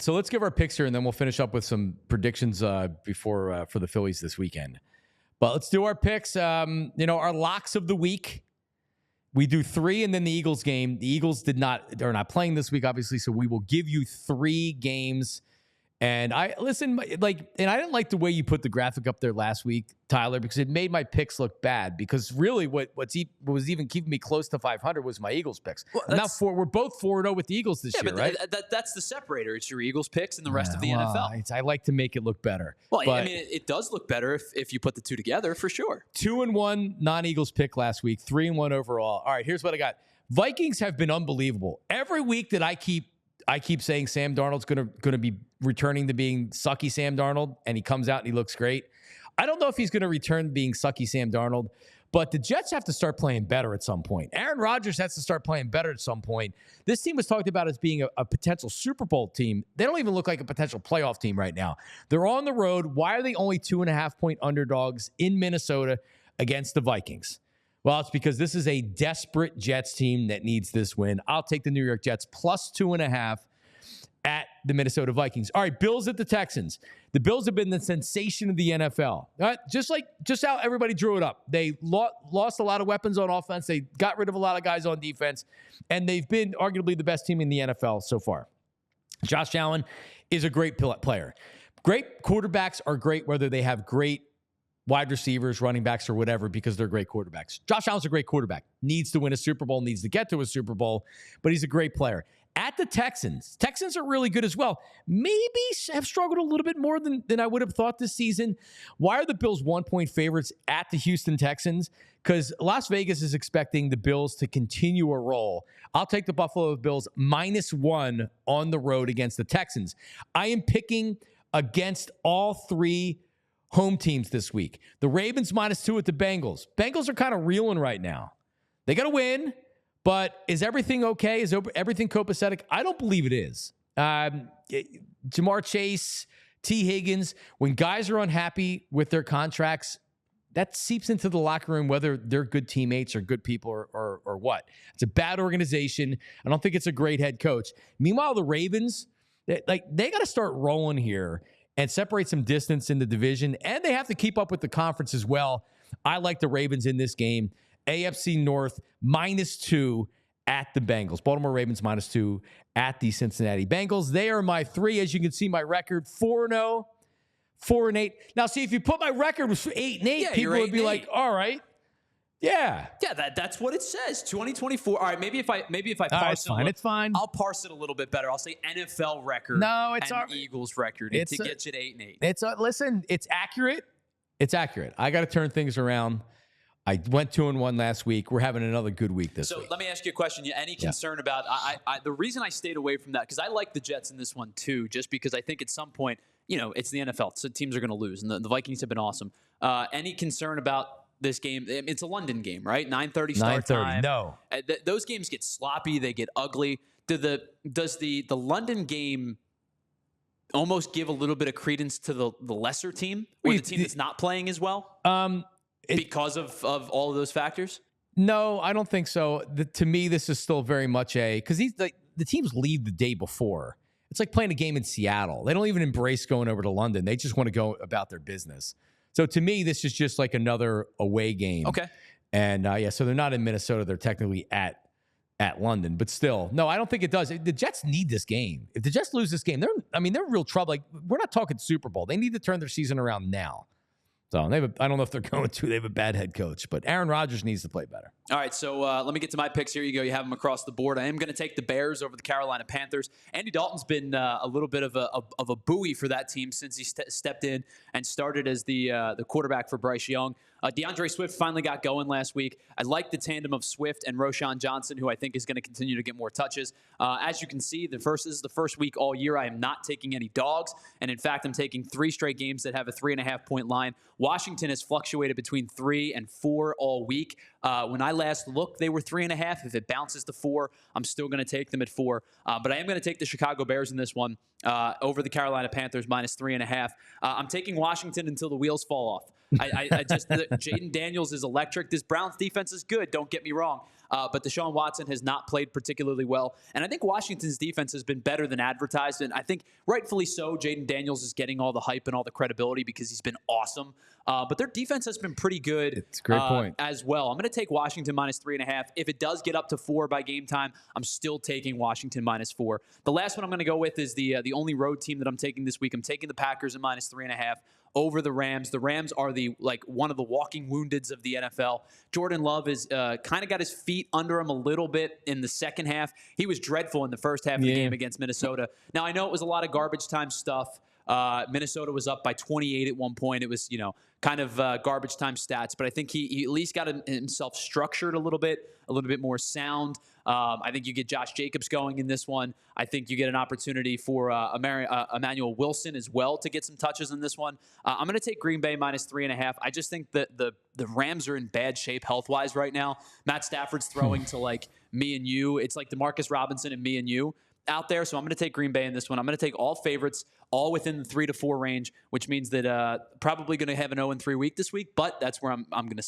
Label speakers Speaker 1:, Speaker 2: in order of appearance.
Speaker 1: So let's give our picks here, and then we'll finish up with some predictions before for the Phillies this weekend. But let's do our picks. Our locks of the week. We do 3 and then the Eagles game. The Eagles they're not playing this week, obviously, so we will give you 3 games. And I didn't like the way you put the graphic up there last week, Tyler, because it made my picks look bad. Because really, what was even keeping me close to 500 was my Eagles picks. Well, now we're both 4-0 with the Eagles this year, right?
Speaker 2: That's the separator. It's your Eagles picks and the rest of the NFL.
Speaker 1: I like to make it look better.
Speaker 2: Well, it does look better if you put the two together, for sure.
Speaker 1: 2-1 non-Eagles pick last week, 3-1 overall. All right, here's what I got. Vikings have been unbelievable. Every week that I keep saying Sam Darnold's going to be returning to being sucky Sam Darnold, and he comes out and he looks great. I don't know if he's going to return being sucky Sam Darnold, but the Jets have to start playing better at some point. Aaron Rodgers has to start playing better at some point. This team was talked about as being a potential Super Bowl team. They don't even look like a potential playoff team right now. They're on the road. Why are they only 2.5-point underdogs in Minnesota against the Vikings? Well, it's because this is a desperate Jets team that needs this win. I'll take the New York Jets plus 2.5 at the Minnesota Vikings. All right, Bills at the Texans. The Bills have been the sensation of the NFL. All right, just how everybody drew it up. They lost a lot of weapons on offense. They got rid of a lot of guys on defense, and they've been arguably the best team in the NFL so far. Josh Allen is a great player. Great quarterbacks are great whether they have great wide receivers, running backs, or whatever, because they're great quarterbacks. Josh Allen's a great quarterback. Needs to win a Super Bowl, needs to get to a Super Bowl, but he's a great player. At the Texans are really good as well. Maybe have struggled a little bit more than I would have thought this season. Why are the Bills 1-point favorites at the Houston Texans? Because Las Vegas is expecting the Bills to continue a roll. I'll take the Buffalo Bills -1 on the road against the Texans. I am picking against all 3 home teams this week. The Ravens -2 at the Bengals. Bengals are kind of reeling right now. They got to win, but is everything okay? Is everything copacetic? I don't believe it is. Jamar Chase, T. Higgins, when guys are unhappy with their contracts, that seeps into the locker room, whether they're good teammates or good people or what. It's a bad organization. I don't think it's a great head coach. Meanwhile, the Ravens, they got to start rolling here and separate some distance in the division, and they have to keep up with the conference as well. I like the Ravens in this game. AFC North -2 at the Bengals. Baltimore Ravens -2 at the Cincinnati Bengals. They are my 3. As you can see, my record 4-0, 4-8. Now, see, if you put my record was 8-8, people would be like, all right. Yeah.
Speaker 2: Yeah, that's what it says. 2024. All right, maybe if I parse
Speaker 1: it's fine.
Speaker 2: I'll parse it a little bit better. I'll say NFL record.
Speaker 1: No, it's
Speaker 2: and Eagles record to get you to 8-8.
Speaker 1: Listen, it's accurate. It's accurate. I got to turn things around. I went 2-1 last week. We're having another good week this week.
Speaker 2: So let me ask you a question. Any concern about the reason I stayed away from that, because I like the Jets in this one too, just because I think at some point, it's the NFL, so teams are going to lose, and the Vikings have been awesome. Any concern about this game? It's a London game, right? 9:30 start time.
Speaker 1: No.
Speaker 2: Those games get sloppy. They get ugly. Does the London game almost give a little bit of credence to the lesser team or the team that's not playing as well? Because of all of those factors?
Speaker 1: No, I don't think so. To me, this is still very much because the teams leave the day before. It's like playing a game in Seattle. They don't even embrace going over to London. They just want to go about their business. So to me, this is just like another away game.
Speaker 2: Okay.
Speaker 1: And so they're not in Minnesota. They're technically at London, but still, no, I don't think it does. The Jets need this game. If the Jets lose this game, they're in real trouble. Like, we're not talking Super Bowl. They need to turn their season around now. So I don't know if they're going to. They have a bad head coach, but Aaron Rodgers needs to play better.
Speaker 2: All right, so let me get to my picks. Here you go. You have them across the board. I am going to take the Bears over the Carolina Panthers. Andy Dalton's been a little bit of a buoy for that team since he stepped in and started as the quarterback for Bryce Young. DeAndre Swift finally got going last week. I like the tandem of Swift and Roschon Johnson, who I think is going to continue to get more touches. As you can see, this is the first week all year I am not taking any dogs, and in fact, I'm taking 3 straight games that have a 3.5-point line. Washington has fluctuated between 3 and 4 all week. When I last looked, they were 3.5. If it bounces to 4, I'm still going to take them at 4. But I am going to take the Chicago Bears in this one over the Carolina Panthers -3.5. I'm taking Washington until the wheels fall off. Jayden Daniels is electric. This Browns defense is good. Don't get me wrong. But Deshaun Watson has not played particularly well. And I think Washington's defense has been better than advertised. And I think rightfully so, Jayden Daniels is getting all the hype and all the credibility because he's been awesome. But their defense has been pretty good.
Speaker 1: It's a great point.
Speaker 2: As well. I'm going to take Washington -3.5. If it does get up to 4 by game time, I'm still taking Washington -4. The last one I'm going to go with is the only road team that I'm taking this week. I'm taking the Packers at -3.5 over the Rams. The Rams are one of the walking woundeds of the NFL. Jordan Love is kind of got his feet under him a little bit in the second half. He was dreadful in the first half of the game against Minnesota. Now, I know it was a lot of garbage time stuff. Minnesota was up by 28 at one point. It was, kind of garbage time stats, but I think he at least got himself structured a little bit more sound. I think you get Josh Jacobs going in this one. I think you get an opportunity for Emmanuel Wilson as well to get some touches in this one. I'm going to take Green Bay -3.5. I just think that the Rams are in bad shape health-wise right now. Matt Stafford's throwing to like me and you. It's like DeMarcus Robinson and me and you out there. So I'm going to take Green Bay in this one. I'm going to take all favorites, all within the 3 to 4 range, which means that probably going to have an 0-3 week this week, but that's where I'm going to sit.